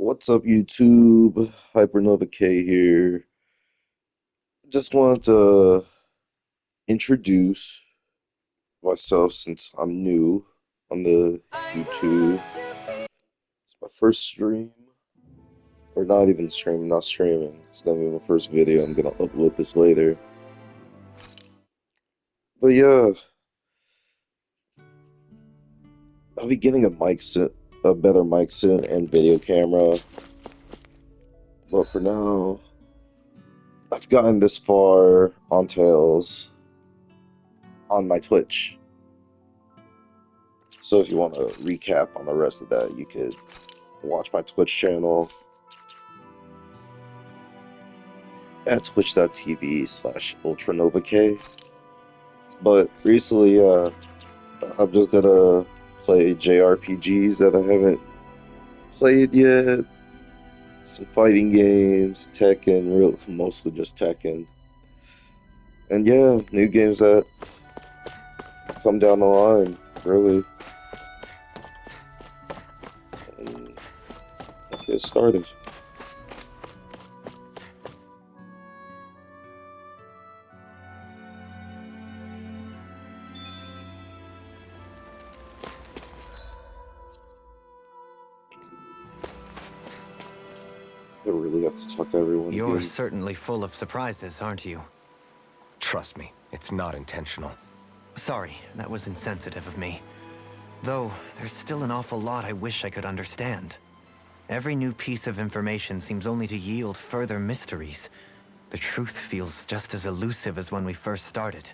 What's up, YouTube? Hypernova K here. Just wanted to introduce myself since I'm new on the YouTube. It's my first stream, or not even stream, not streaming. It's gonna be my first video. I'm gonna upload this later. But yeah, I'll be getting a better mic soon, and video camera. But for now, I've gotten this far on Tales on my Twitch. So if you want to recap on the rest of that, you could watch my Twitch channel at twitch.tv/UltraNovaK. But recently, I'm just gonna play JRPGs that I haven't played yet. Some fighting games, Tekken, mostly just Tekken. And yeah, new games that come down the line, really. And let's get started. I really have to talk to everyone You're again. certainly full of surprises, aren't you? Trust me, it's not intentional. Sorry, that was insensitive of me. Though, there's still an awful lot I wish I could understand. Every new piece of information seems only to yield further mysteries. The truth feels just as elusive as when we first started.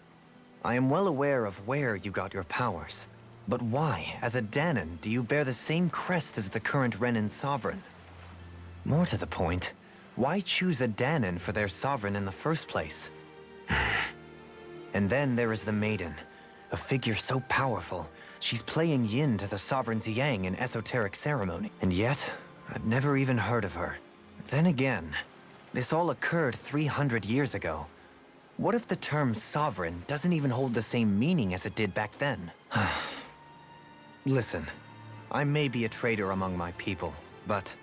I am well aware of where you got your powers. But why, as a Dahnan, do you bear the same crest as the current Renan sovereign? More to the point, why choose a Dahnan for their sovereign in the first place? And then there is the Maiden, a figure so powerful, she's playing yin to the sovereign's yang in esoteric ceremony. And yet, I've never even heard of her. Then again, this all occurred 300 years ago. What if the term sovereign doesn't even hold the same meaning as it did back then? Listen, I may be a traitor among my people, but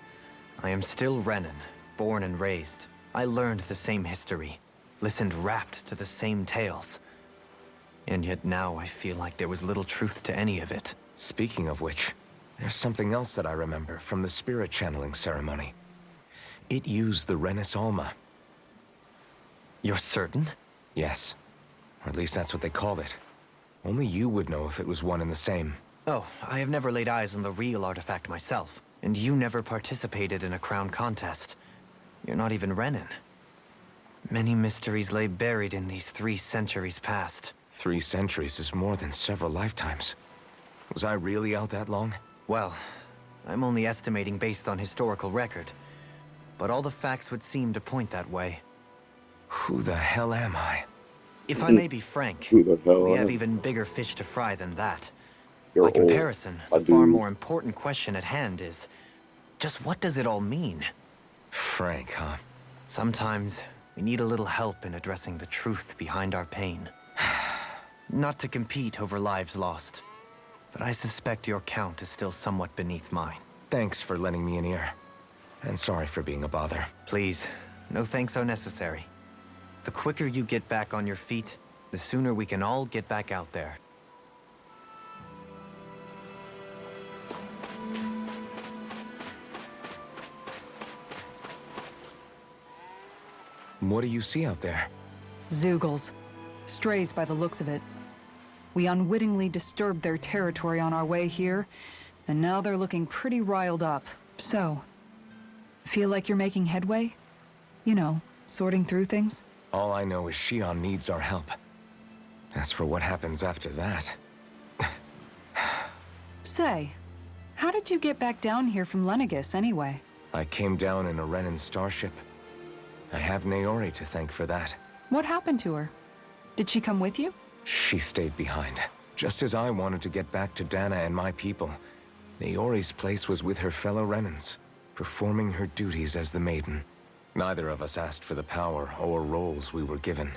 I am still Renan, born and raised. I learned the same history, listened rapt to the same tales. And yet now I feel like there was little truth to any of it. Speaking of which, there's something else that I remember from the spirit channeling ceremony. It used the Renis Alma. You're certain? Yes. Or at least that's what they called it. Only you would know if it was one and the same. Oh, I have never laid eyes on the real artifact myself. And you never participated in a crown contest. You're not even Renan. Many mysteries lay buried in these 3 centuries past. 3 centuries is more than several lifetimes. Was I really out that long? Well, I'm only estimating based on historical record. But all the facts would seem to point that way. Who the hell am I? If I may be frank, Who the hell we am have I? even bigger fish to fry than that. You're By old. comparison, I the far do. more important question at hand is, just what does it all mean? Frank, huh? Sometimes, we need a little help in addressing the truth behind our pain. Not to compete over lives lost, but I suspect your count is still somewhat beneath mine. Thanks for lending me an ear. And sorry for being a bother. Please, no thanks are necessary. The quicker you get back on your feet, the sooner we can all get back out there. What do you see out there? Zeugles. Strays by the looks of it. We unwittingly disturbed their territory on our way here, and now they're looking pretty riled up. So, feel like you're making headway? You know, sorting through things? All I know is Shion needs our help. As for what happens after that... Say, how did you get back down here from Lenegis anyway? I came down in a Renan starship. I have Naori to thank for that. What happened to her? Did she come with you? She stayed behind. Just as I wanted to get back to Dana and my people, Naori's place was with her fellow Renans, performing her duties as the Maiden. Neither of us asked for the power or roles we were given.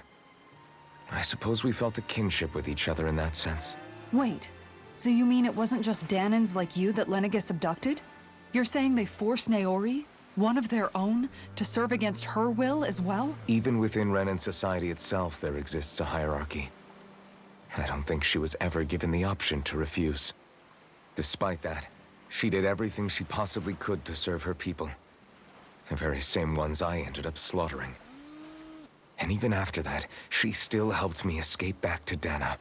I suppose we felt a kinship with each other in that sense. Wait, so you mean it wasn't just Dahnans like you that Lenegis abducted? You're saying they forced Naori, one of their own, to serve against her will as well? Even within Renan society itself, there exists a hierarchy. I don't think she was ever given the option to refuse. Despite that, she did everything she possibly could to serve her people. The very same ones I ended up slaughtering. And even after that, she still helped me escape back to Dana.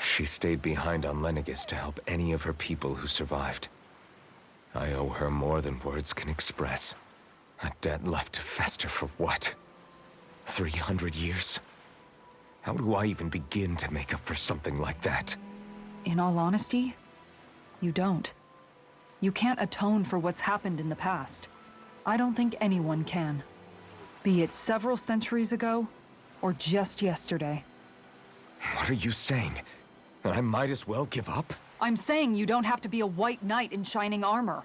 She stayed behind on Lenegis to help any of her people who survived. I owe her more than words can express. A debt left to fester for what? 300 years? How do I even begin to make up for something like that? In all honesty, you don't. You can't atone for what's happened in the past. I don't think anyone can. Be it several centuries ago, or just yesterday. What are you saying? That I might as well give up? I'm saying you don't have to be a white knight in shining armor.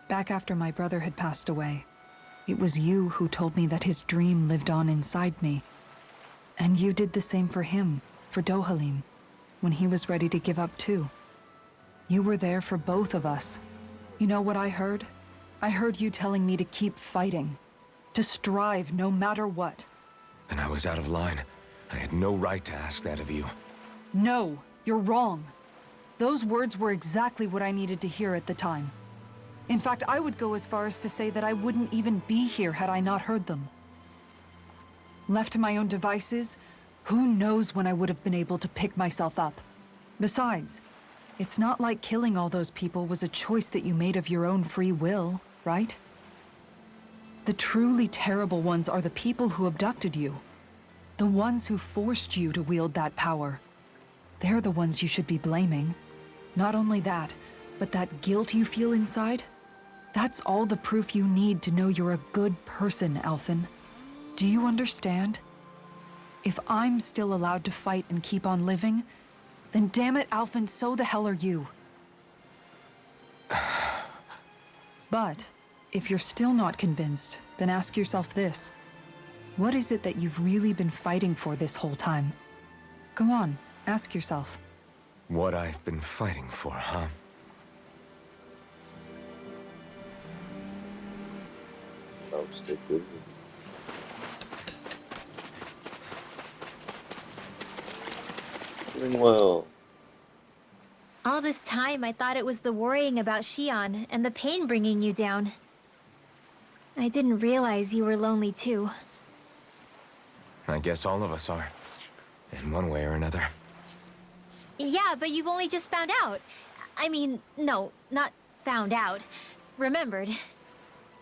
Back after my brother had passed away, it was you who told me that his dream lived on inside me. And you did the same for him, for Dohalim, when he was ready to give up too. You were there for both of us. You know what I heard? I heard you telling me to keep fighting. To strive no matter what. Then I was out of line. I had no right to ask that of you. No, you're wrong. Those words were exactly what I needed to hear at the time. In fact, I would go as far as to say that I wouldn't even be here had I not heard them. Left to my own devices, who knows when I would have been able to pick myself up. Besides, it's not like killing all those people was a choice that you made of your own free will, right? The truly terrible ones are the people who abducted you. The ones who forced you to wield that power. They're the ones you should be blaming. Not only that, but that guilt you feel inside, that's all the proof you need to know you're a good person, Alphen. Do you understand? If I'm still allowed to fight and keep on living, then damn it, Alphen, so the hell are you. But, if you're still not convinced, then ask yourself this. What is it that you've really been fighting for this whole time? Go on, ask yourself. What I've been fighting for, huh? I'm stupid. Doing well. All this time, I thought it was the worrying about Shion and the pain bringing you down. I didn't realize you were lonely too. I guess all of us are. In one way or another. Yeah, but you've only just found out. I mean, no, not found out. Remembered.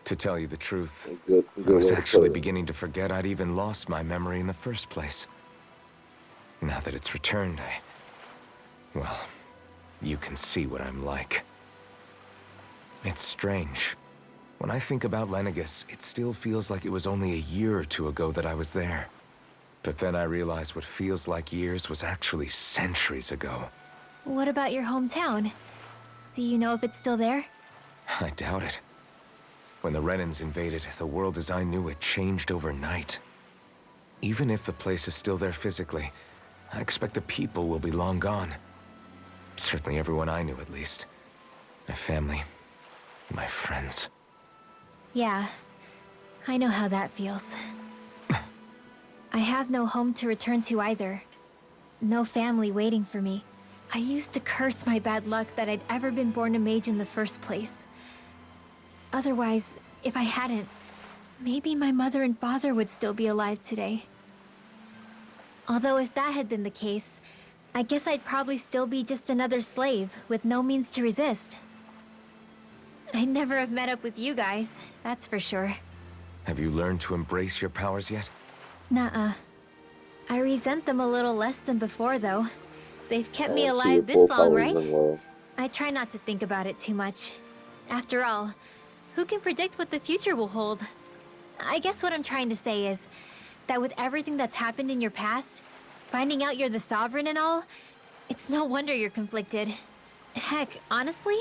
To tell you the truth, Good I was way to actually put it. beginning to forget I'd even lost my memory in the first place. Now that it's returned, well, you can see what I'm like. It's strange. When I think about Lenegis, it still feels like it was only a year or two ago that I was there. But then I realized what feels like years was actually centuries ago. What about your hometown? Do you know if it's still there? I doubt it. When the Renans invaded, the world as I knew it changed overnight. Even if the place is still there physically, I expect the people will be long gone. Certainly everyone I knew, at least. My family, my friends. Yeah, I know how that feels. I have no home to return to either. No family waiting for me. I used to curse my bad luck that I'd ever been born a mage in the first place. Otherwise, if I hadn't, maybe my mother and father would still be alive today. Although if that had been the case, I guess I'd probably still be just another slave with no means to resist. I'd never have met up with you guys, that's for sure. Have you learned to embrace your powers yet? Nuh-uh. I resent them a little less than before, though. They've kept me I don't see alive your full this long, powers right? in well. I try not to think about it too much. After all, who can predict what the future will hold? I guess what I'm trying to say is that with everything that's happened in your past, finding out you're the Sovereign and all, it's no wonder you're conflicted. Heck, honestly,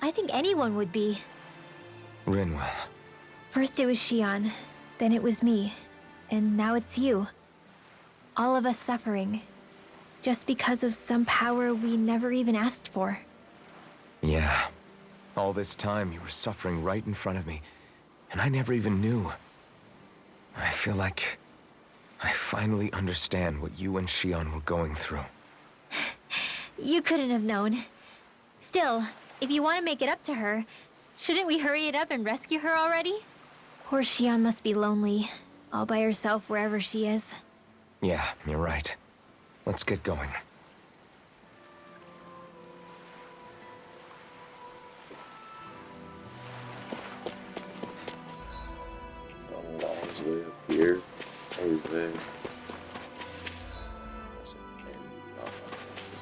I think anyone would be. Rinwell. First it was Shion, then it was me, and now it's you. All of us suffering, just because of some power we never even asked for. Yeah, All this time, you were suffering right in front of me, and I never even knew. I feel like I finally understand what you and Shion were going through. You couldn't have known. Still, if you want to make it up to her, shouldn't we hurry it up and rescue her already? Poor Shion must be lonely, all by herself wherever she is. Yeah, you're right. Let's get going. Oh, no, it's way up here. Over there. It's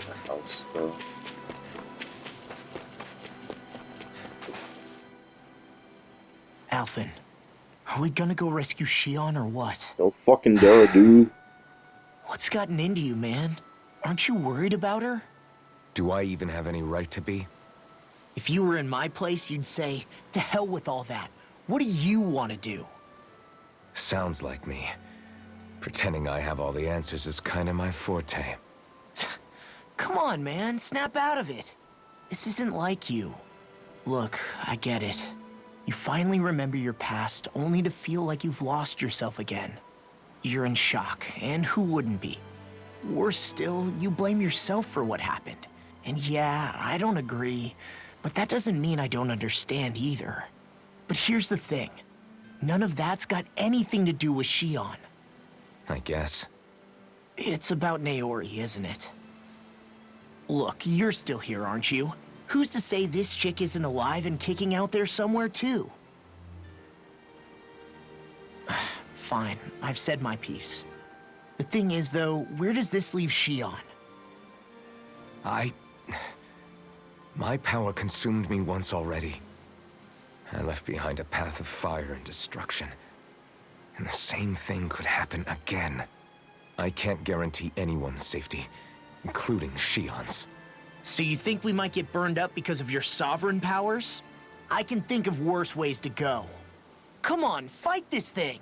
the house, though. Alphen, are we gonna go rescue Shion or what? No fucking duh, dude. What's gotten into you, man? Aren't you worried about her? Do I even have any right to be? If you were in my place, you'd say, to hell with all that. What do you want to do? Sounds like me. Pretending I have all the answers is kinda my forte. Come on, man, snap out of it. This isn't like you. Look, I get it. You finally remember your past, only to feel like you've lost yourself again. You're in shock, and who wouldn't be? Worse still, you blame yourself for what happened. And yeah, I don't agree, but that doesn't mean I don't understand either. But here's the thing. None of that's got anything to do with Shion. I guess. It's about Naori, isn't it? Look, you're still here, aren't you? Who's to say this chick isn't alive and kicking out there somewhere, too? Fine, I've said my piece. The thing is, though, where does this leave Shion? My power consumed me once already. I left behind a path of fire and destruction. And the same thing could happen again. I can't guarantee anyone's safety, including Shion's. So you think we might get burned up because of your sovereign powers? I can think of worse ways to go. Come on, fight this thing!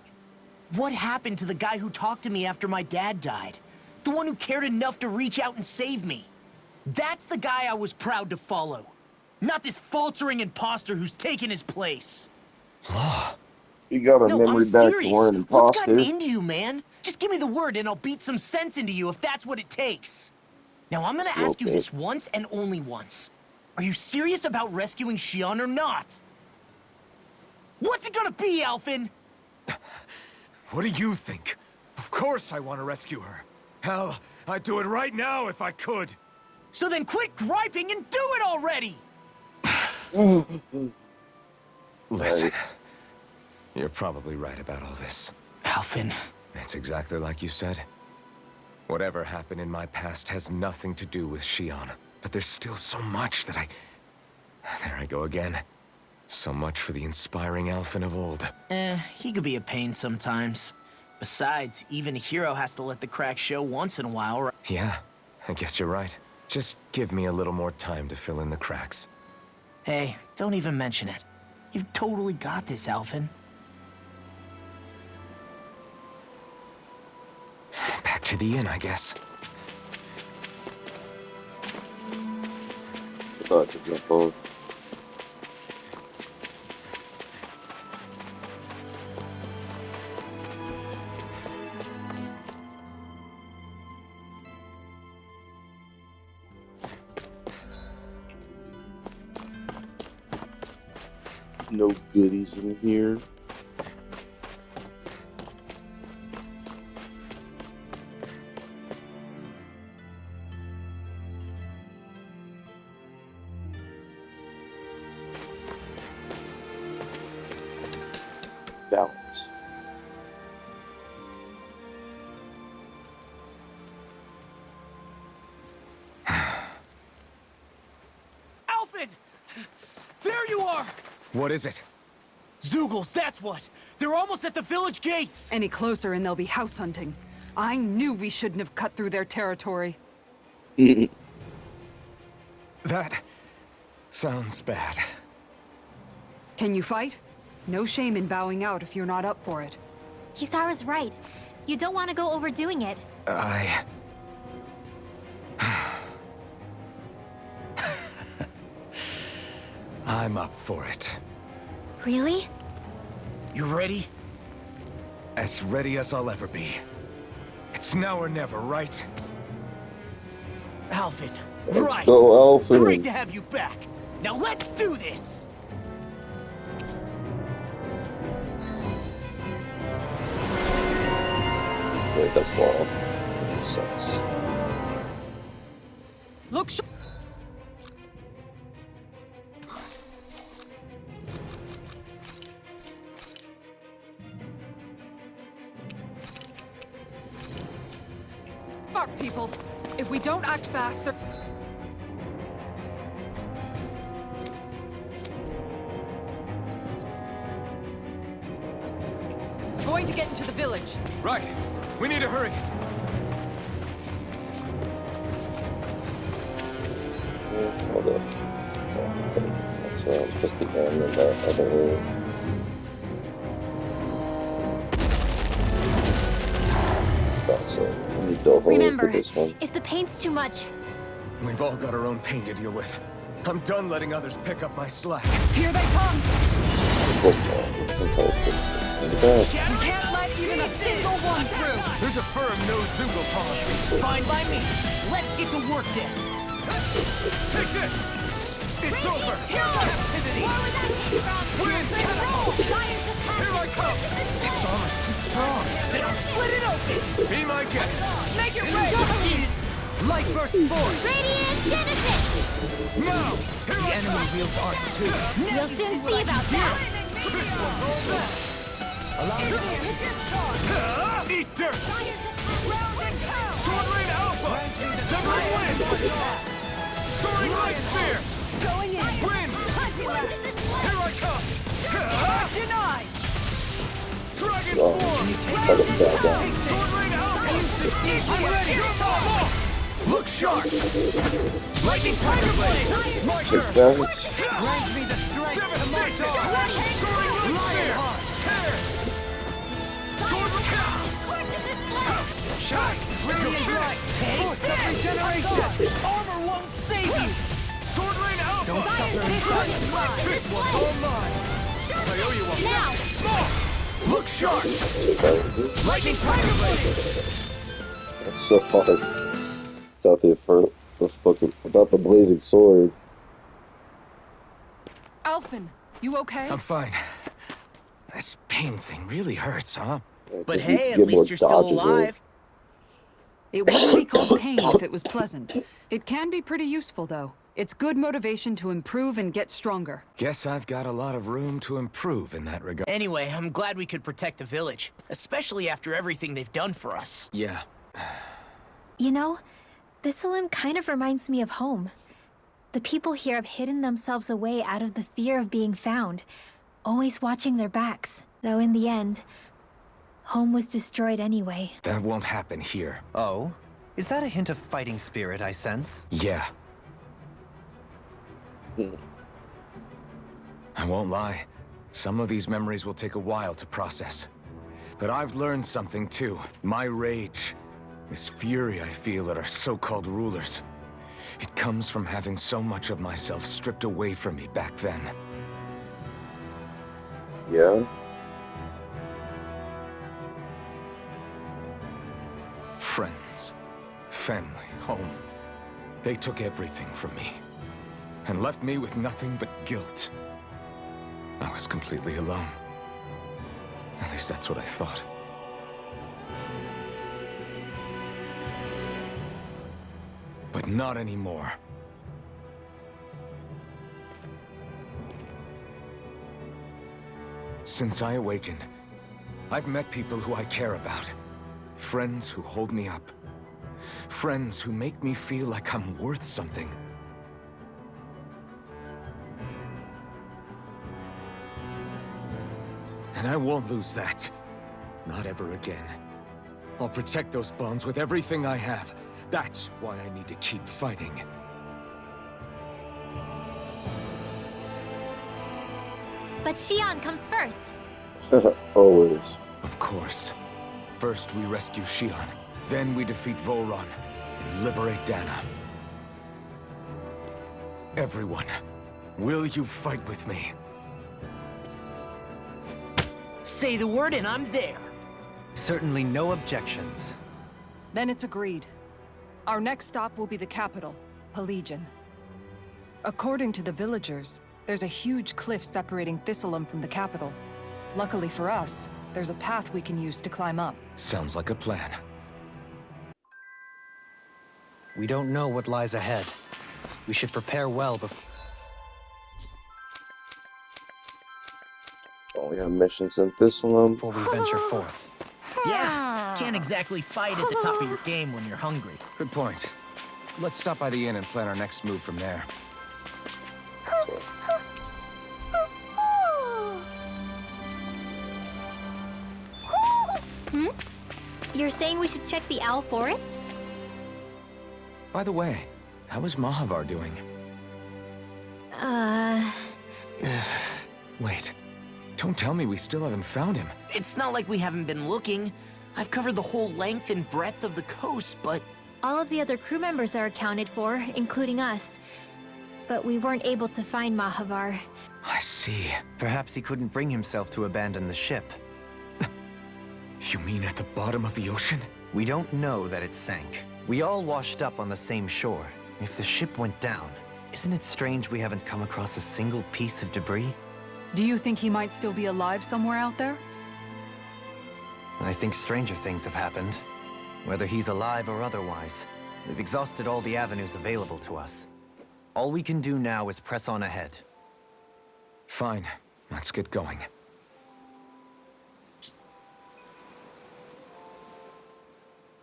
What happened to the guy who talked to me after my dad died? The one who cared enough to reach out and save me? That's the guy I was proud to follow. Not this faltering imposter who's taken his place. Law. You got a No, memory I'm back serious. to an What's gotten imposter. into you, man? Just give me the word and I'll beat some sense into you if that's what it takes. Now, I'm gonna ask you Okay. this once and only once. Are you serious about rescuing Shion or not? What's it gonna be, Alphen? What do you think? Of course I want to rescue her. Hell, I'd do it right now if I could. So then quit griping and do it already! Listen, you're probably right about all this. Alphen, It's exactly like you said. Whatever happened in my past has nothing to do with Shion. But there's still so much that There I go again. So much for the inspiring Alphen of old. he could be a pain sometimes. Besides, even a hero has to let the cracks show once in a while, right? Yeah, I guess you're right. Just give me a little more time to fill in the cracks. Hey, don't even mention it. You've totally got this, Alphen. Back to the inn, I guess. About to jump over. No goodies in here. Balance. Alphen! There you are! What is it? Zeugles, that's what! They're almost at the village gates! Any closer and they'll be house hunting. I knew we shouldn't have cut through their territory. That sounds bad. Can you fight? No shame in bowing out if you're not up for it. Kisara's right. You don't want to go overdoing it. I'm up for it. Really? You ready? As ready as I'll ever be. It's now or never, right? Alvin, Let's right. go, Alvin. Great to have you back. Now let's do this. Wait, that's ball. This sucks. Look, sharp, people. If we don't act fast, they're... going to get into the village. Right. We need to hurry. Hold up. So just the end of that other room. So I need to hold for Remember, this one. if the pain's too much, We've all got our own pain to deal with. I'm done letting others pick up my slack. Here they come! Okay. We can't let even a single one through! There's a firm no-zoogle policy. Fine by me. Let's get to work then. Take this! It's over! Captivity. Win! Here I come! Its armor's too strong. Then I'll split it open. Be my guest. Make it rain! Light burst forward. Radiant Genesis! Now! Here The I enemy come! wields arts too. You'll soon see about that! This one's all that! Eat dirt! Sword Rain Alpha! Severing Wind! Soaring Light Spear! Going in! Wind! Here I come! Denied! Dragon Oh, Form! hold it back down. Sword Rain Alpha! I'm ready! Look sharp! Lightning Tiger Blade! My Take turn! damage. Grant me the strength to march Devastation! on. Soaring Light Spear! Tear! Sword Shine! Brilliant light. Force of regeneration. Armor won't save you. Sword Rain Alpha! Don't suffer in silence. This one's all mine! I owe you one. Now! Look sharp! Lightning Tiger Blade! That's so hard. Without without the blazing sword. Alphen, you okay? I'm fine. This pain thing really hurts, huh? But You hey, at get more least you're still dodges in. alive. It wouldn't be called pain if it was pleasant. It can be pretty useful, though. It's good motivation to improve and get stronger. Guess I've got a lot of room to improve in that regard. Anyway, I'm glad we could protect the village, especially after everything they've done for us. Yeah. You know, this Olim kind of reminds me of home. The people here have hidden themselves away out of the fear of being found, always watching their backs. Though in the end, home was destroyed anyway. That won't happen here. Oh? Is that a hint of fighting spirit I sense? Yeah. I won't lie. Some of these memories will take a while to process. But I've learned something too. My rage, this fury I feel at our so-called rulers. It comes from having so much of myself stripped away from me back then. Yeah. Friends, family, home. They took everything from me. And left me with nothing but guilt. I was completely alone. At least that's what I thought. But not anymore. Since I awakened, I've met people who I care about. Friends who hold me up. Friends who make me feel like I'm worth something. And I won't lose that. Not ever again. I'll protect those bonds with everything I have. That's why I need to keep fighting. But Xion comes first. Always. Of course. First we rescue Xion, then we defeat Volron and liberate Dana. Everyone, Will you fight with me? Say the word and I'm there. Certainly no objections. Then it's agreed. Our next stop will be the capital, Pelegion. According to the villagers, there's a huge cliff separating Thistleum from the capital. Luckily for us, there's a path we can use to climb up. Sounds like a plan. We don't know what lies ahead. We should prepare well before... Oh, we have missions in Thistleum. Before we venture forth. Yeah, can't exactly fight at the top of your game when you're hungry. Good point. Let's stop by the inn and plan our next move from there. You're saying we should check the Owl Forest? By the way, how is Mahavar doing? Wait. Don't tell me we still haven't found him. It's not like we haven't been looking. I've covered the whole length and breadth of the coast, but... All of the other crew members are accounted for, including us. But we weren't able to find Mahavar. I see. Perhaps he couldn't bring himself to abandon the ship. You mean at the bottom of the ocean? We don't know that it sank. We all washed up on the same shore. If the ship went down, isn't it strange we haven't come across a single piece of debris? Do you think he might still be alive somewhere out there? I think stranger things have happened. Whether he's alive or otherwise, we've exhausted all the avenues available to us. All we can do now is press on ahead. Fine. Let's get going.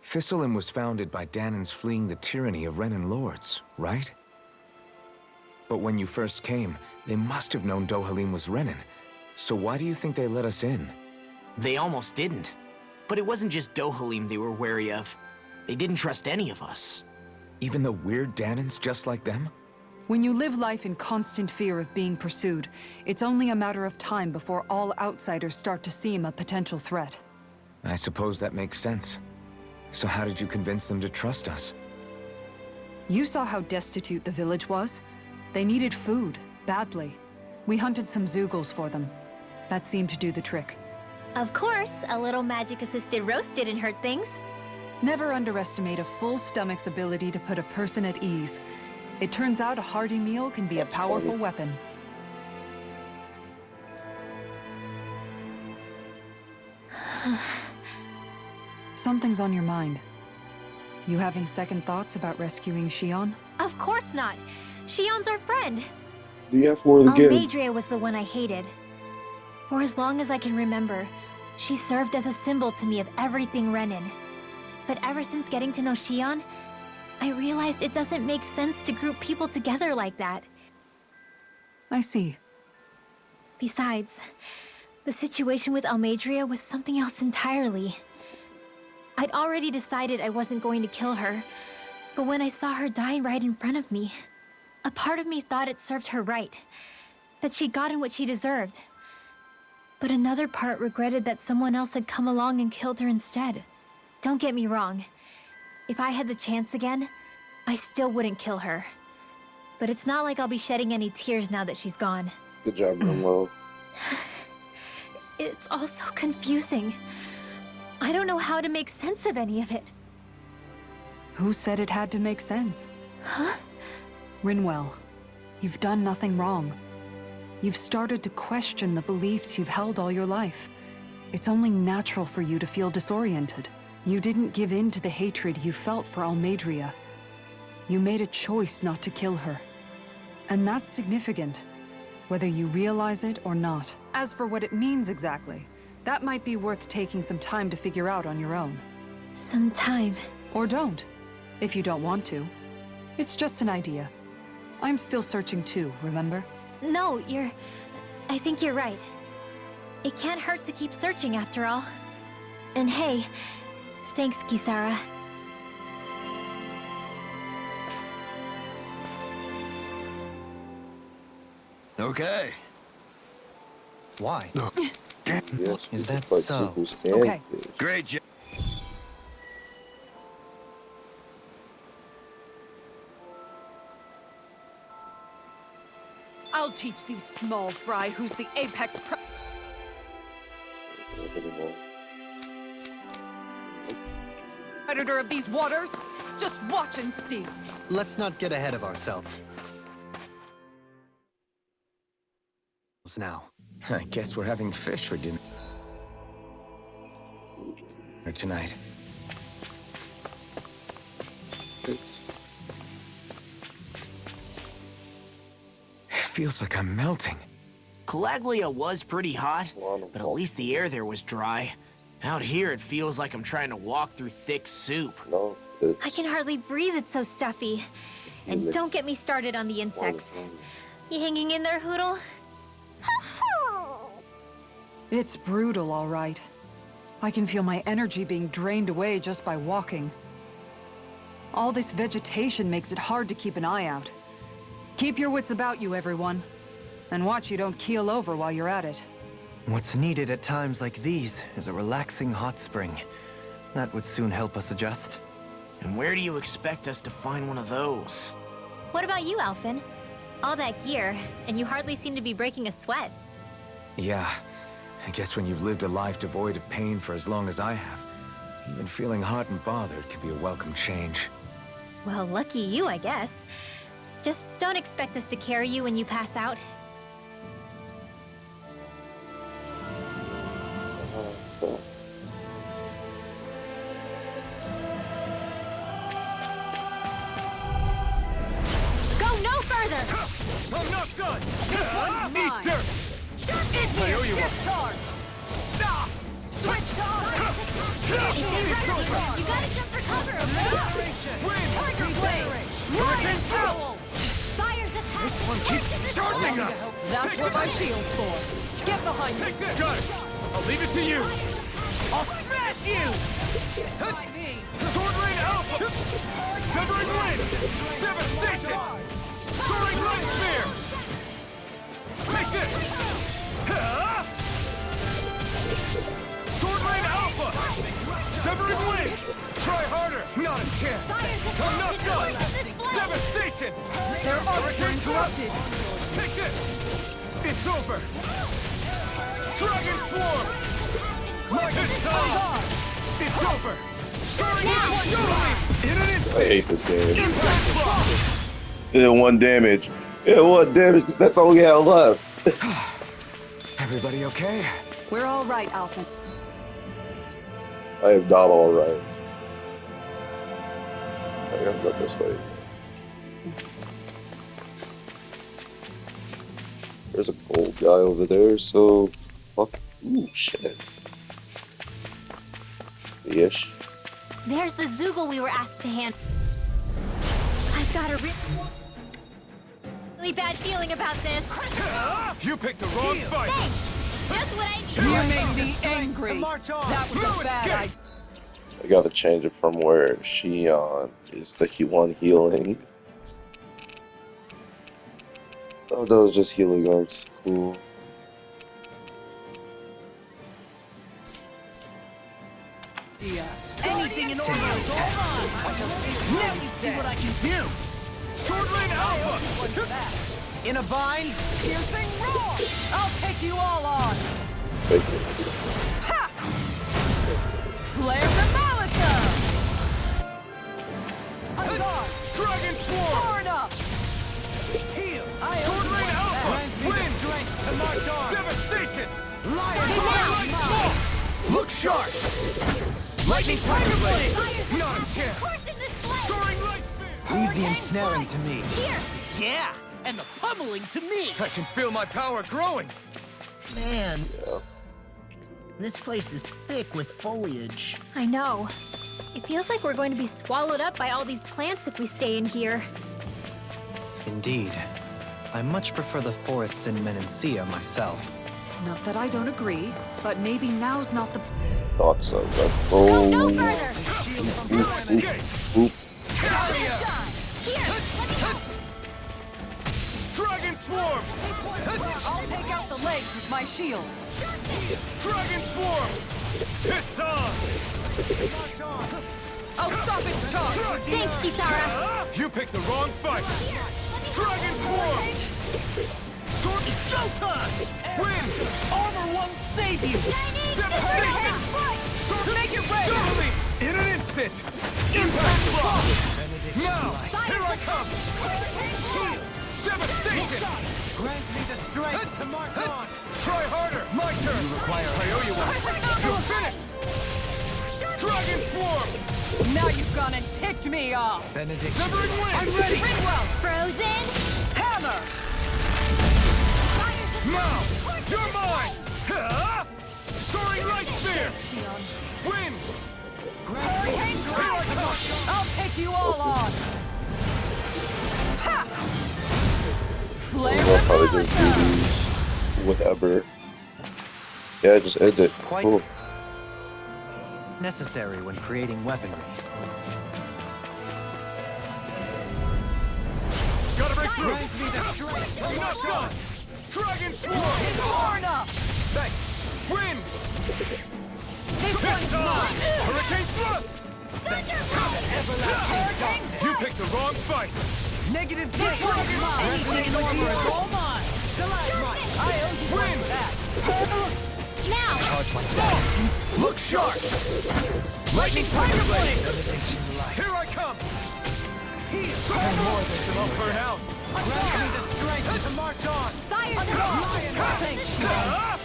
Thistleum was founded by Danans fleeing the tyranny of Renan lords, right? But when you first came, they must have known Dohalim was Renan. So why do you think they let us in? They almost didn't. But it wasn't just Dohalim they were wary of. They didn't trust any of us. Even the weird Danans just like them? When you live life in constant fear of being pursued, it's only a matter of time before all outsiders start to seem a potential threat. I suppose that makes sense. So how did you convince them to trust us? You saw how destitute the village was. They needed food, badly. We hunted some Zeugles for them. That seemed to do the trick. Of course, a little magic-assisted roast didn't hurt things. Never underestimate a full stomach's ability to put a person at ease. It turns out a hearty meal can be a powerful weapon. Something's on your mind. You having second thoughts about rescuing Shion? Of course not. Shion's our friend. The F word again. Almeidrea was the one I hated. For as long as I can remember, she served as a symbol to me of everything Renan. But ever since getting to know Shion, I realized it doesn't make sense to group people together like that. I see. Besides, the situation with Almeidrea was something else entirely. I'd already decided I wasn't going to kill her, but when I saw her die right in front of me, a part of me thought it served her right, that she'd gotten what she deserved. But another part regretted that someone else had come along and killed her instead. Don't get me wrong. If I had the chance again, I still wouldn't kill her. But it's not like I'll be shedding any tears now that she's gone. Good job, Manuel. It's all so confusing. I don't know how to make sense of any of it. Who said it had to make sense? Huh? Rinwell, you've done nothing wrong. You've started to question the beliefs you've held all your life. It's only natural for you to feel disoriented. You didn't give in to the hatred you felt for Almeidrea. You made a choice not to kill her. And that's significant, whether you realize it or not. As for what it means exactly, that might be worth taking some time to figure out on your own. Some time. Or don't, if you don't want to. It's just an idea. I'm still searching too, remember? No, I think you're right. It can't hurt to keep searching after all. And hey, thanks, Kisara. Okay. Why? Yes, Is we that can fight so? Zeugles and Okay. fish. Great job. I'll teach these small fry who's the apex predator of these waters. Just watch and see. Let's not get ahead of ourselves now. I guess we're having fish for dinner tonight. Feels like I'm melting. Calaglia was pretty hot, but at least the air there was dry. Out here, it feels like I'm trying to walk through thick soup. No, it's I can hardly breathe, it's so stuffy. And don't get me started on the insects. You hanging in there, Hootle? It's brutal, all right. I can feel my energy being drained away just by walking. All this vegetation makes it hard to keep an eye out. Keep your wits about you, everyone. And watch you don't keel over while you're at it. What's needed at times like these is a relaxing hot spring. That would soon help us adjust. And where do you expect us to find one of those? What about you, Alphen? All that gear, and you hardly seem to be breaking a sweat. Yeah, I guess when you've lived a life devoid of pain for as long as I have, even feeling hot and bothered can be a welcome change. Well, lucky you, I guess. Just don't expect us to carry you when you pass out. Go no further! I'm not done! Eat dirt! I owe you one! Switch target! You gotta jump for cover, okay? Tiger blade! Hurricane Owl! Fire's attack! This one keeps charging us! That's what my shield's for. Get behind me! Take this! Got it! I'll leave it to you! I'll smash you! By me! Sword Rain Alpha! Severing Wind! Devastation! Soaring Light Spear! Take this! Sword Rain Alpha! Severing Wind! Try harder! Not a chance! I'm not done! Devastation! They're all interrupted! Take this! It's over! Dragon Swarm! It's time! It's over! Soaring Wind! In an instant! I hate this game. Impact Block! It did 1 damage. It did 1 damage because that's all we had left. Everybody okay? We're all right, Alphen. I am not alright. I gotta go this way. There's a gold guy over there, so fuck. Ooh, shit. Ish. There's the Zoogle we were asked to hand. I've got a really bad feeling about this. You picked the wrong fight! Thanks! That's what I You need. made me angry! That was a bad idea. I gotta change it from where Xion is the one healing. Oh, that was just healing arts. Cool. Anything in order. Hold on! Let me see what I can do! Sword Rain Alpha! In a bind? Piercing roar! I'll take you all on! Thank you. Ha! Flare the Malisa! Unguard! Dragon Swarm! Far enough! Heal! Sword Rain Alpha! Wind! Strength to march on! Devastation! Lion! Look sharp! Lightning Tiger Blade! Not a chance! Horse in the sleigh! Soaring Light Spear! Leave the ensnaring to me. Here! Yeah! And the pummeling to me! I can feel my power growing! Man, this place is thick with foliage. I know. It feels like we're going to be swallowed up by all these plants if we stay in here. Indeed. I much prefer the forests in Menancia myself. Not that I don't agree, but maybe now's not the... Thought so. Let's Go go. no further! Oop. Here! Let me go! Dragon Swarm! I'll take out the legs with my shield. Dragon Swarm! It's on! I'll stop its charge. Thanks, Kisara! You picked the wrong fight! Dragon Swarm! It's showtime! Win! Armor won't save you! Devastation! Make it rain! Totally! In an instant! Impact block! Now! Here I come! Heal! Devastation! Grant me the strength to march on! Try harder! My turn! You require I owe you one! You're finished! Dragon Swarm! Now you've gone and ticked me off! Severing Wind! I'm ready! Frozen? Hammer! Now! You're mine! Ha! Soaring Light Spear! Wind! Hurricane Strike! I'll take you all on! Ha! Flare I'll probably the just do these whatever. Yeah, just end it. Quite Cool. necessary when creating weaponry. Gotta break through! Enough done! Dragon Swarm! Lorna! Thanks! Wind! This one's mine! Hurricane Thrust! You picked the wrong fight! Negative This one's mine! Anything armor is all mine! I owe you Wind! one back! Now! Look sharp! lightning tiger blade! Here I come! I'll burn out! Grant me the strength to march on! Fire Thanks, Sharon.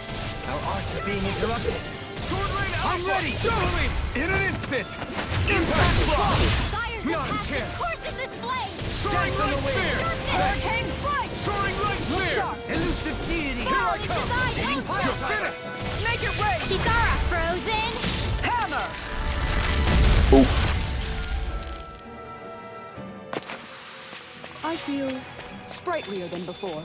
Our arch is being interrupted. Sword Rain Alpha! I'm ready. Totally! In an instant! Impact block! Fire's Not a attack chance. is coursing this blade! Soaring Light Spear! Hurricane Strike! Soaring Light Spear! Elusive deity! Here I come! Desire! You're finished! Make it rain! Kisara! Frozen? Hammer! I feel sprightlier than before.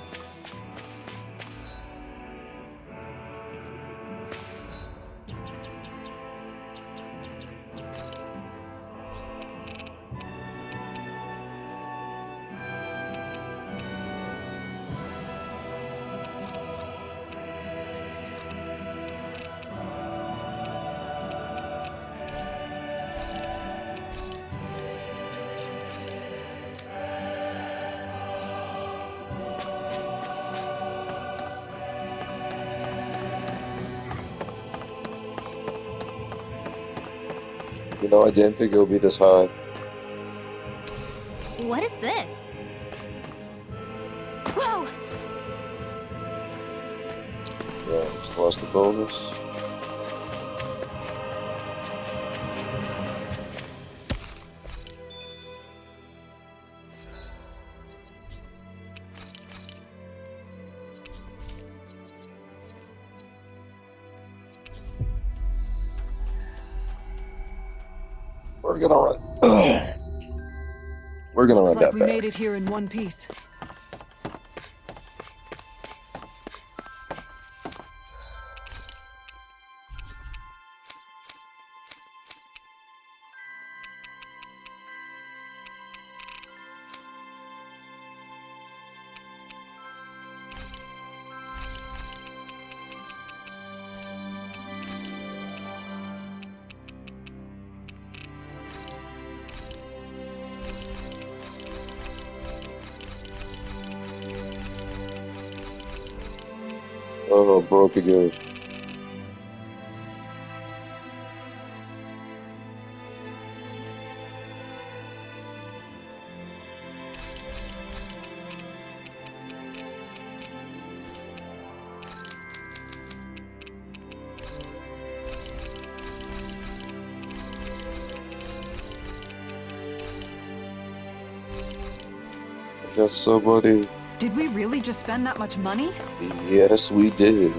You know, I didn't think it would be this high. What is this? Whoa! Yeah, just lost the bonus. We're gonna run. We're gonna Looks run like that we back. made it here in one piece. Oh, broke again. Got somebody. Did we really just spend that much money? Yes, we did.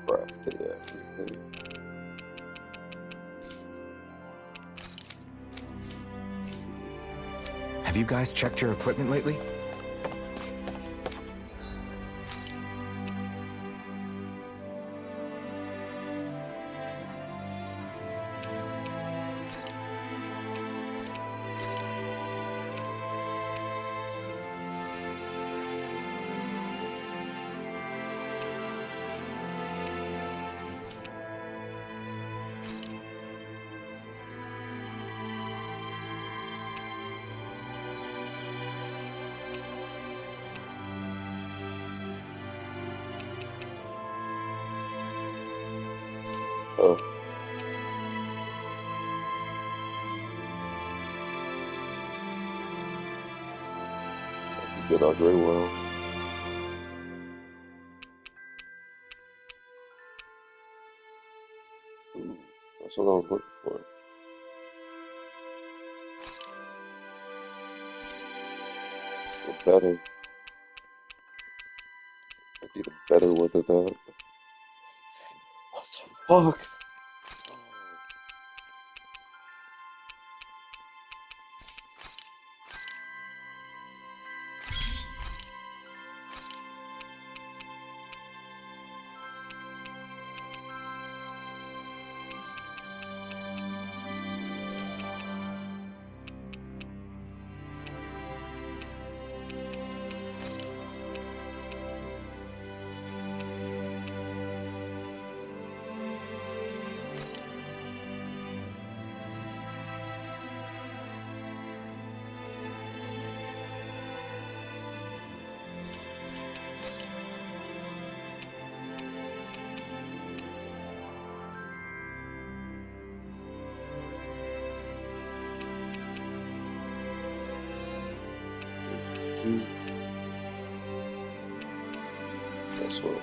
crafted everything. Have you guys checked your equipment lately? Oh. Get on very well. Ooh, that's what I was looking for. A better. I need a better one than that. What the fuck? That's what.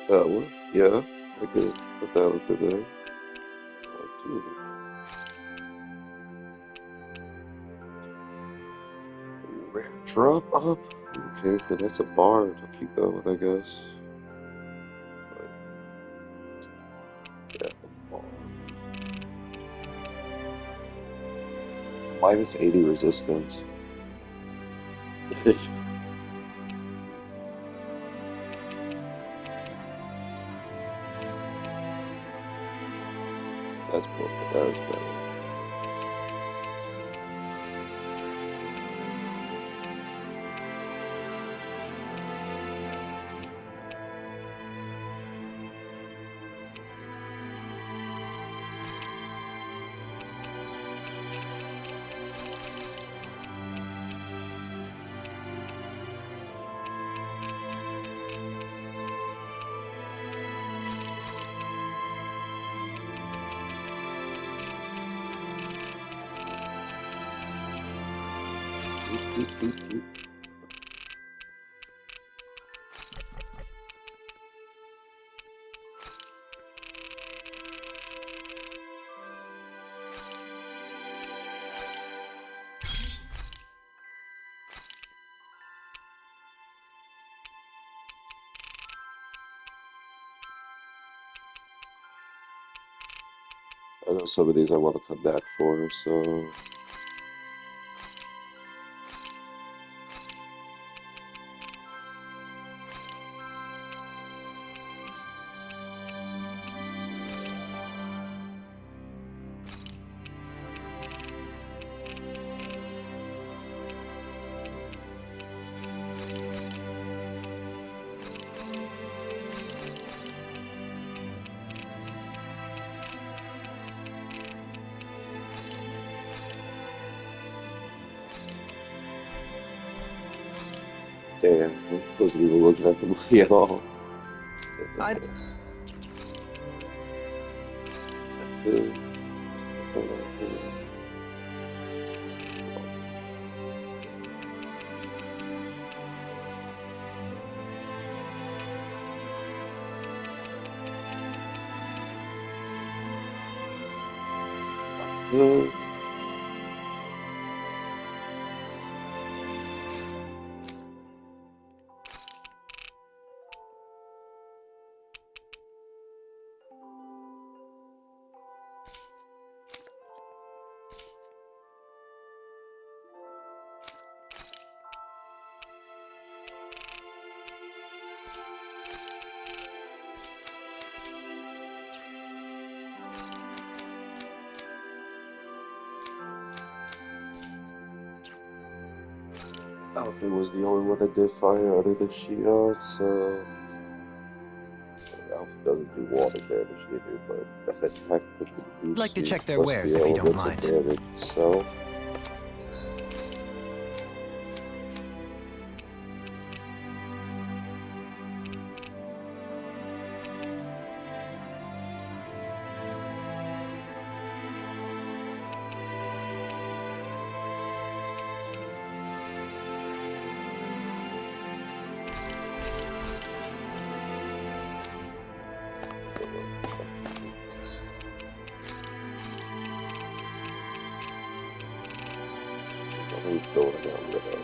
That one? Yeah, I could put that up there. Two of them. Rare drop up? Okay, so that's a bard. I'll keep that one, I guess. But, yeah, the bard. Minus 80 resistance. That's perfect. That is better. I know some of these I want to come back for, so Damn, I wasn't even looking at the movie at all. It's I- okay. That's good. That's good. Alfred was the only one that did fire other than Shield, so Alpha doesn't do water damage either, but that attack could I'd like to reduce check their plus wares the if you don't elemental mind. damage itself. What are we going on with that?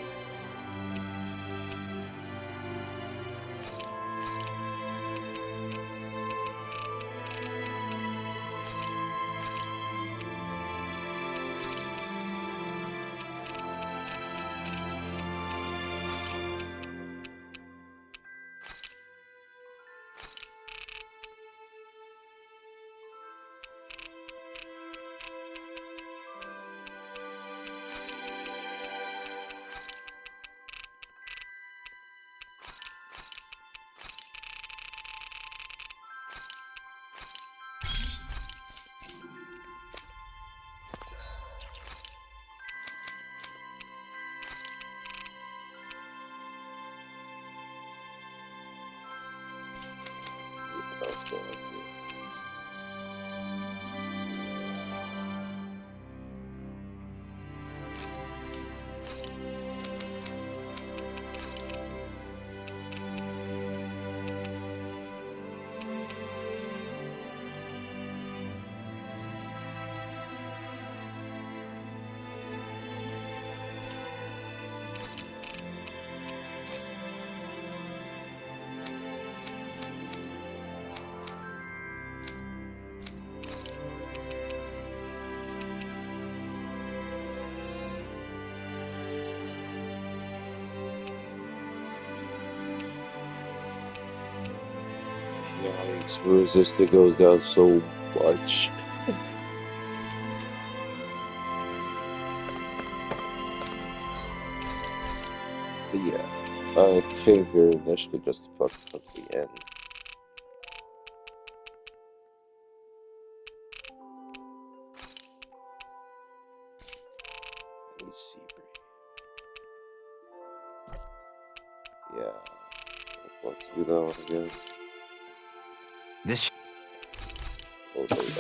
What else going on here? Yikes, resistance goes down so much. But yeah, I came here initially just to fucking come to the end. Let me see. Yeah, let's do that one again. This Oh, there we go.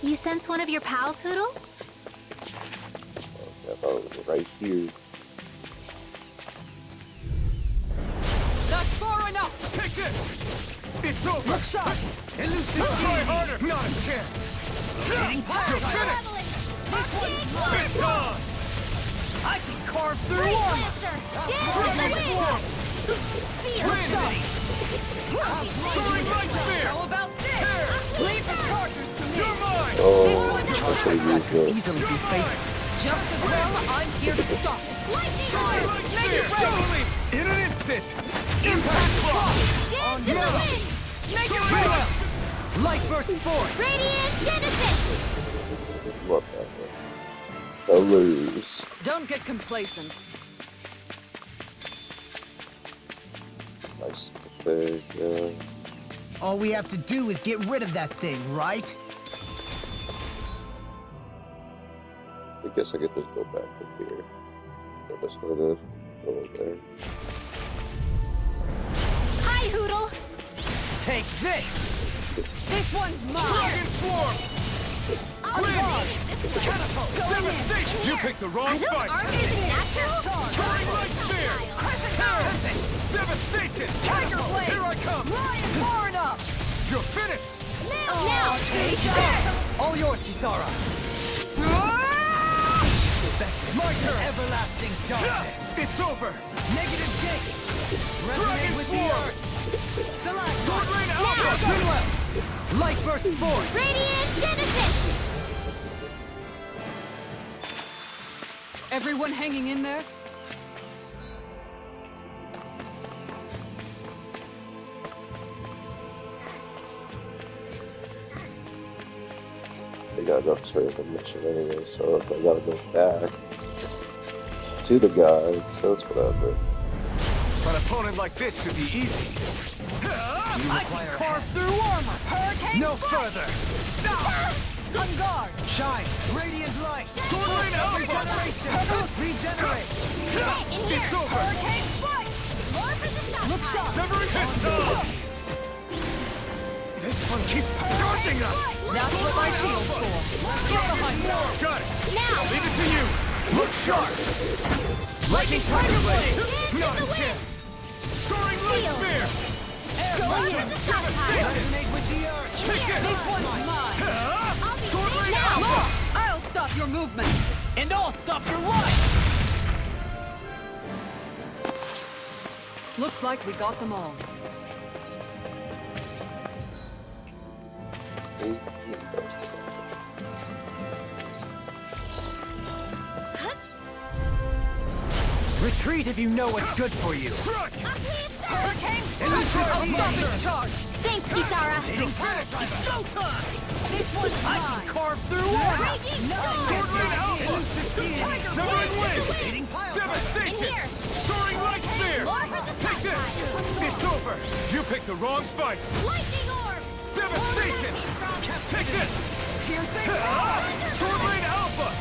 You sense one of your pals, Hoodle? I thought it was right here. That's far enough! Take this! It's over! Look sharp! Elusive! Try harder! Not a chance! You're finished! It's done! I can carve through armor! Dragon form! Soaring light spear! How about this? Leave the chargers to me! You're mine! Oh, that's what you good. easily be fake. Just as well, I'm here to stop it! Soaring light spear! Totally! In an instant! Impact block! On now! Make it real! Light burst forth! Radiant Genesis! Love that one. colors. Don't get complacent. Nice effect, yeah. All we have to do is get rid of that thing, right? I guess I could just go back from here. Yeah, that's what it is. Go over there. Hi, Hoodle! Take this! This one's mine. Dragon Swarm! I'll go in! Catapult! Devastation! You picked the Are wrong those fight! armies natural? Soaring Light Spear! Devastation! Tiger Blade! Here I come! Lion far enough. You're finished! Now! Take that. All yours, Kisara! My turn! Everlasting darkness! It's over! Negative gate! Dragon Resonate with the Swarm! earth! Stalagmite! Sword Rain Alpha! Goodwill! Light burst forth! Radiant Genesis! Everyone hanging in there? They gotta go straight to the mission anyway, so if I gotta go back to the guy, so it's whatever. An opponent like this should be easy. I can carve through armor! Hurricane No strike. further! On guard. Shine! Radiant light! Sword Rain Alpha! Regeneration! Regenerate! It's over! Hurricane strike. More for the stockpile! Look sharp. Severing Pistol! This one keeps charging us! That's what my shield's for. Get behind me. Got it! Now! Leave it to you! Look sharp! Lightning Tiger Blade! Not a chance! Soaring Light Shield. Spear! More for the stockpile! Resonate with the earth! Take it! This one's mine. I'll be Sword safe Rain now! Alpha! I'll stop your movement. And I'll stop your life! Looks like we got them all. Retreat if you know what's good for you! Strike! Hurricane strike. I'll stop its charge. Thanks, Kisara! This one's mine. Carve through armor! Raging Sword Rain Alpha! Severing Wind! In Devastation! here! Soaring Light Spear! More for the Take this! stockpile! It's over! You picked the wrong fight! Lightning orb! Devastation! Take this! Piercing. Sword Rain Alpha!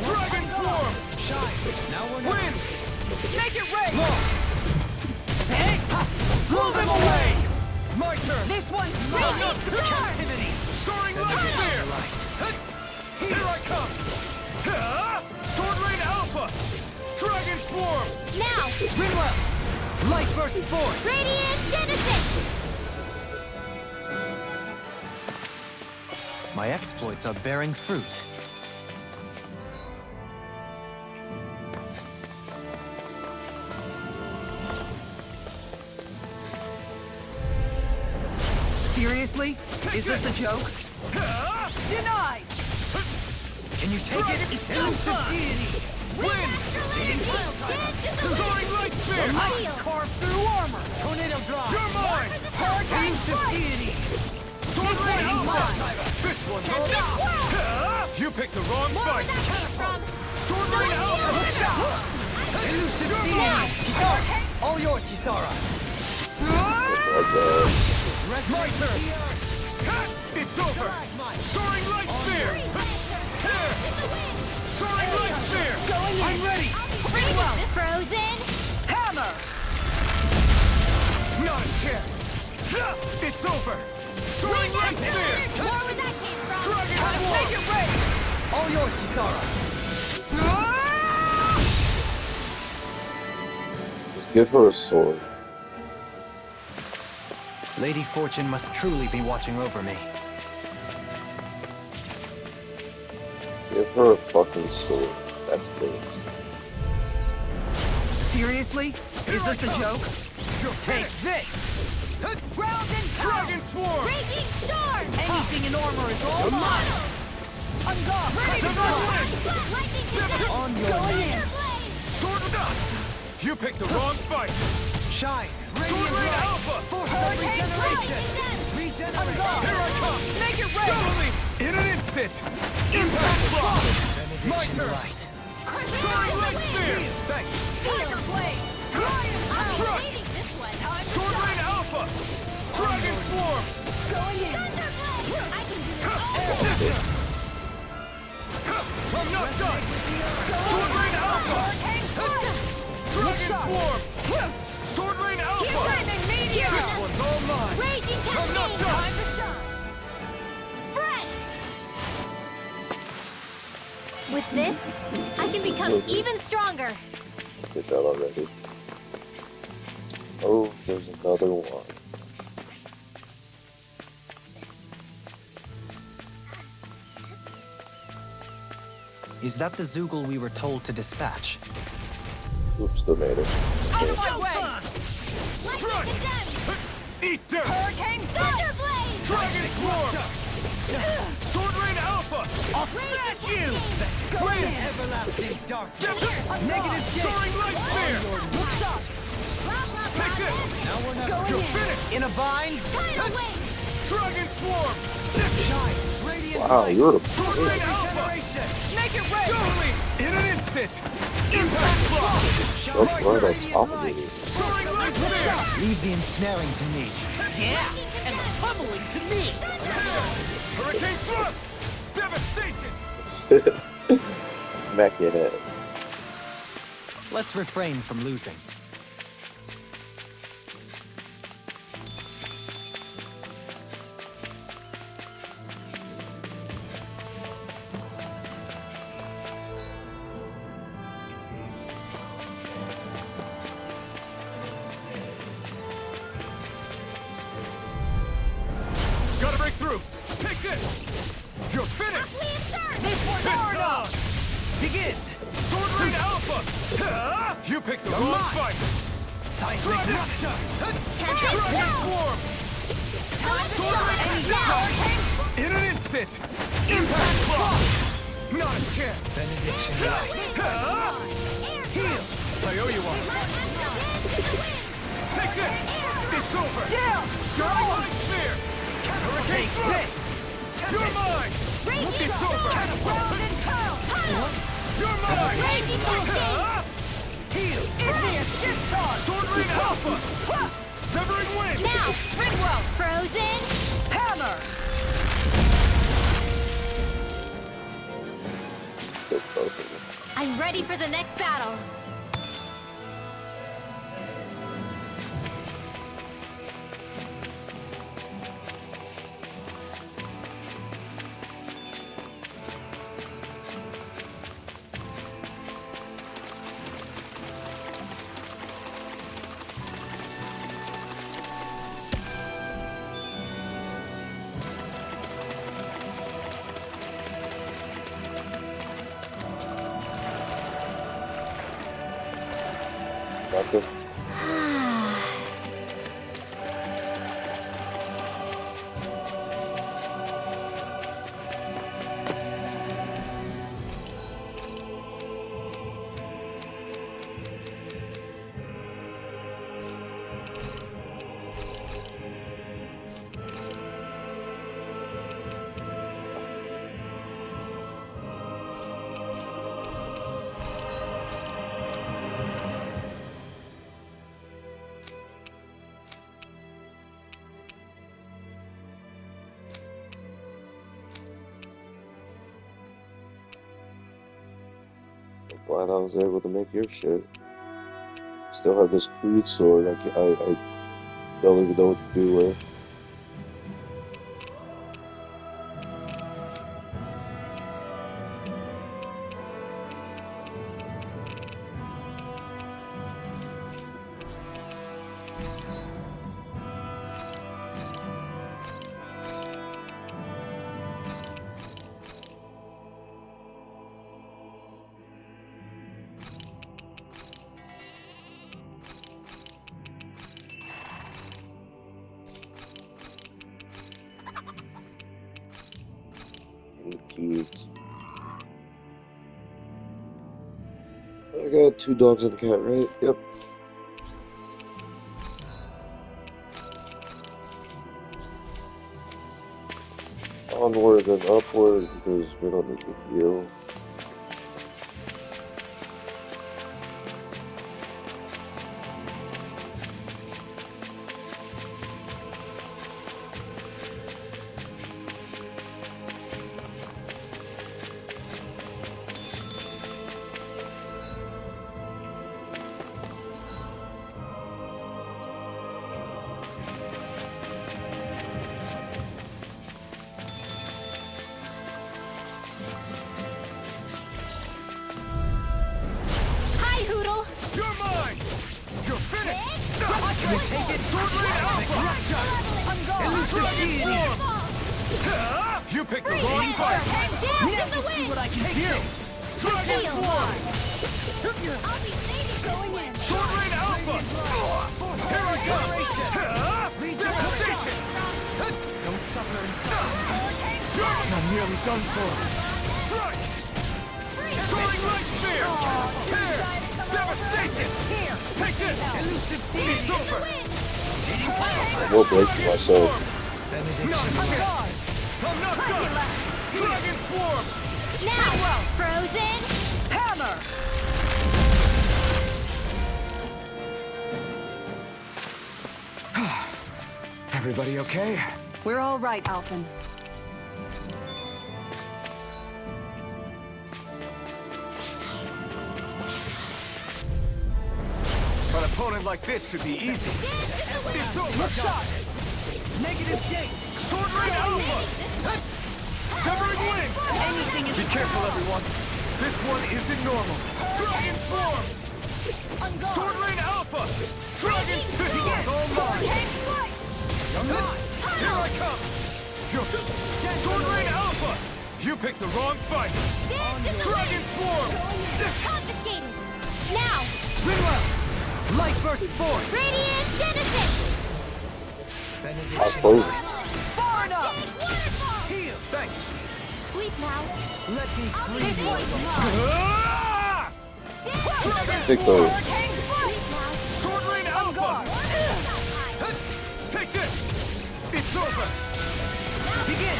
Dragon Swarm! Shine! Now we're not... Wind! Make it rain. Hey! Blow them away! My turn! This one's Raging mine. storm! Captivity! Soaring Light Spear! Here I come! Sword Rain Alpha! Dragon Swarm! Now! Rinwell! Light burst forth! Radiant Genesis! My exploits are bearing fruit. Seriously? Is this a joke? Denied. Can you take it? It's elusive deity! Wind! Soaring Light Spear! Carve through armor! Tornado drive! You're mine! Hurricane Elusive strike. deity! Sword Rain one's Alpha! mine. This one's Tempest over! Swirl! You picked the wrong More where fight! that came from! Sword Rain Alpha! Elusive You're deity! mine! Kisara! All yours, Kisara! My turn! It's over! Soaring Light Spear! Soaring Light Spear! I'm ready! Rinwell! Frozen! Hammer. Not a chance! It's over! Soaring Light Spear! More where that came from! Dragon Make Swarm! it rain. All yours, Kisara! Just give her a sword. Lady Fortune must truly be watching over me. Give her a fucking sword. That's good. Seriously? Is this a joke? Take this! Ground and pound. Dragon Swarm! Raging storm! Anything in armor is all mine! On guard. Ready to Severing go. Wind! Lightning Genesis! On your knees! Sword of Dust! You picked the wrong fight! Shine! Sword Radiant Rain light! Alpha! For Hurricane regeneration! On Regenerate! guard. Here I come! Make it rain. Double me! In an instant! Impact block. My turn! Right. I'm not done! Sword Rain Alpha! Dragon Swarm! Sword Rain Alpha! This one's all mine! Raging I'm not Cascade! done! Spread! With this, I can become even stronger. Did that already. Oh, there's another one. Is that the Zoogle we were told to dispatch? Oops, still made it. Strike! Eat dirt! Hurricane Thunderblade! Dragon Swarm! Sword Rain Alpha! I'll smash you! Win! Everlasting darkness. Negative Soaring Light Spear! Look sharp! Take this! Now we're not You're finished! in a bind. Tidal Wave! Dragon Swarm! Wow, you're the Sword Rain Alpha! Make it red! Surely! In an instant! Impact Block! jump right on top of me. Soaring Light Spear! Leave the ensnaring to me. Yeah! And the pummeling to me! Hurricane Thrust! Devastation! Smack your head. Let's refrain from losing. Gotta break through! Take this! You're finished! This one's hard on! Begin. Sword Rain Alpha! You picked the wrong fight! Dragon! Dragon Swarm! Sword Rain Alpha! In an instant! Impact Block! Not a chance! Heal! I owe you one! Take this! It's over! Soaring Light Spear! Hurricane Thrust! You're mine! It's over! You're mine! Heal! Sword Rain Alpha! Severing Wind! Now, Ringwell! Frozen! Hammer! Kill both of them. I'm ready for the next battle. Nothing. Glad I was able to make your shit. Still have this crude sword. I don't even know what to do with. Keys. I got 2 dogs and a cat, right? Yep. Onward and upward because we don't need to heal. You're mine! You're finished! You take it! Sword Rain Alpha! Elusive form! You picked the wrong fight! Now let's see what I can do! Dragon form! I'll be safe going in. Sword Rain Alpha! Here I come! Devastation! Don't suffer. I'm nearly done for. Strike! Soaring Light Spear! Tear! Devastation! Here. Take this! Elusive It's over! I will break myself. Not again! I'm not done! Dragon Swarm! Now, Frozen Hammer. Everybody okay? We're all right, Alphen. An opponent like this should be easy. It's over! Look shot! Negative gate! Sword Rain Alpha! Severing Wing! Anything is Be careful, everyone. This one isn't normal. Dragon Form! Sword Rain Alpha! Dragon Fist! All mine! I'm not! Here I come! Sword Rain Alpha! You picked the wrong fight! Dragon Swarm! Confiscated. Now, Rinwell! Light burst forth! Radiant Genesis. I close. Far enough! Waterfall. Heal! Thanks! Sweet mouth. Let me I'll free be you! poison. Ah! Dragon Take those. Sweet mouth. Sword Rain Alpha! Take this! It's over! Begin!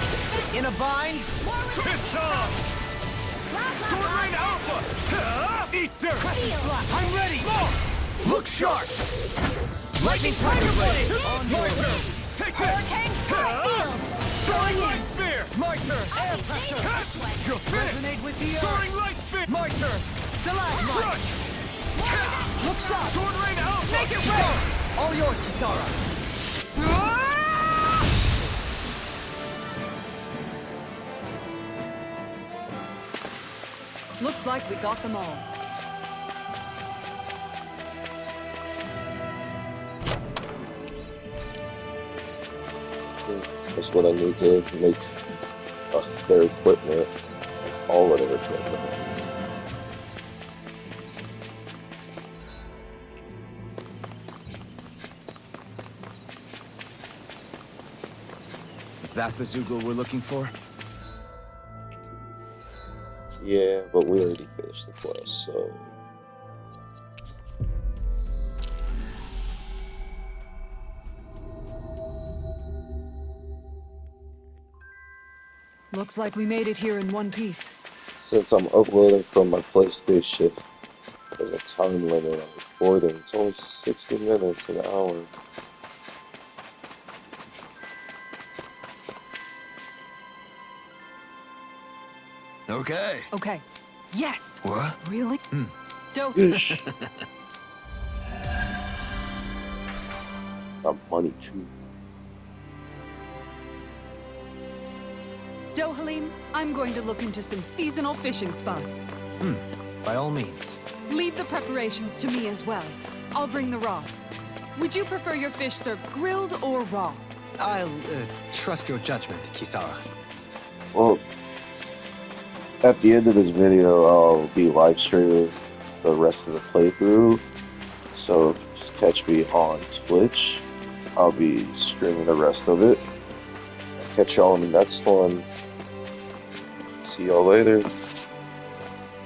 In a bind! It's on! Sword Rain Alpha! Eat dirt! I'm ready! Look sharp! Lightning Tiger Blade! My turn! Take this! Soaring Light Spear! My turn! Air pressure! You're finished! Resonate with the earth! Soaring Light Spear! My turn! Stalagmite! Crush! Look shot! Sword Rain Alpha! Make it rain! All yours, Kisara! Looks like we got them all. That's what I need to make their equipment, all of their equipment. Is that the Zoogle we're looking for? Yeah, but we already finished the quest, so Looks like we made it here in one piece. since I'm uploading from my PlayStation, there's a time limit on recording. It's only 60 minutes, an hour. Okay. Okay. Yes! What? Really? So, Ish. Got money too. Dohalim, I'm going to look into some seasonal fishing spots. By all means. Leave the preparations to me as well. I'll bring the rods. Would you prefer your fish served grilled or raw? I'll trust your judgment, Kisara. Well, at the end of this video, I'll be live streaming the rest of the playthrough. So if you just catch me on Twitch, I'll be streaming the rest of it. I'll catch y'all in the next one. See y'all later.